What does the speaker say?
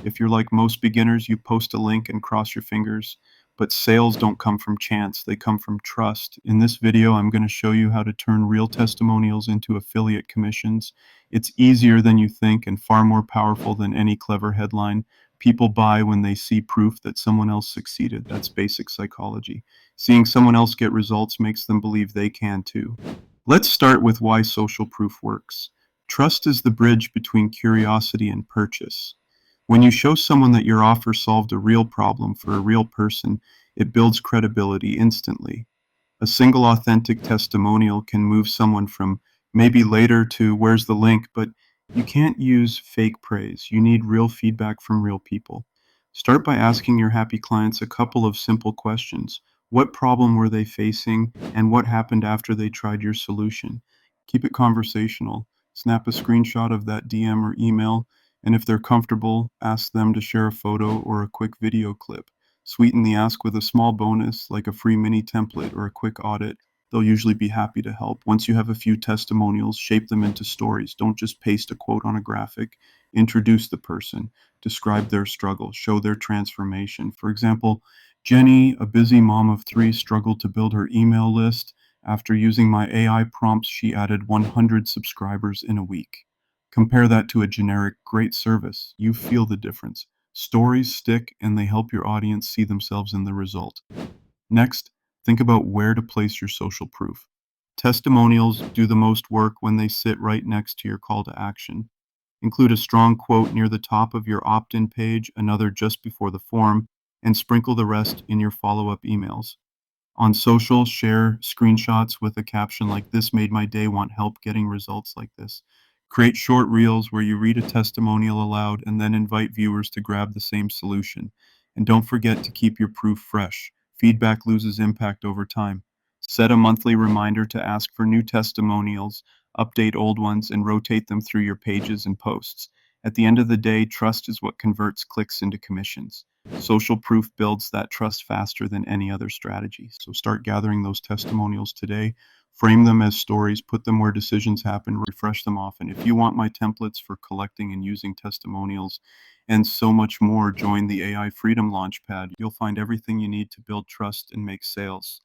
If you're like most beginners, you post a link and cross your fingers. But sales don't come from chance, they come from trust. In this video, I'm going to show you how to turn real testimonials into affiliate commissions. It's easier than you think and far more powerful than any clever headline. People buy when they see proof that someone else succeeded. That's basic psychology. Seeing someone else get results makes them believe they can too. Let's start with why social proof works. Trust is the bridge between curiosity and purchase. When you show someone that your offer solved a real problem for a real person, it builds credibility instantly. A single authentic testimonial can move someone from maybe later to where's the link, but you can't use fake praise. You need real feedback from real people. Start by asking your happy clients a couple of simple questions. What problem were they facing, and what happened after they tried your solution? Keep it conversational. Snap a screenshot of that DM or email, and if they're comfortable, ask them to share a photo or a quick video clip. Sweeten the ask with a small bonus, like a free mini template or a quick audit. They'll usually be happy to help. Once you have a few testimonials, shape them into stories. Don't just paste a quote on a graphic. Introduce the person, describe their struggle, show their transformation. For example, Jenny, a busy mom of three, struggled to build her email list. After using my AI prompts, she added 100 subscribers in a week. Compare that to a generic great service. You feel the difference. Stories stick and they help your audience see themselves in the result. Next, think about where to place your social proof. Testimonials do the most work when they sit right next to your call to action. Include a strong quote near the top of your opt in page, another just before the form, and sprinkle the rest in your follow up emails. On social, share screenshots with a caption like, "This made my day, want help getting results like this." Create short reels where you read a testimonial aloud and then invite viewers to grab the same solution. And don't forget to keep your proof fresh. Feedback loses impact over time. Set a monthly reminder to ask for new testimonials, update old ones, and rotate them through your pages and posts. At the end of the day, trust is what converts clicks into commissions. Social proof builds that trust faster than any other strategy. So start gathering those testimonials today. Frame them as stories, put them where decisions happen, refresh them often. If you want my templates for collecting and using testimonials and so much more, join the AI Freedom Launchpad. You'll find everything you need to build trust and make sales.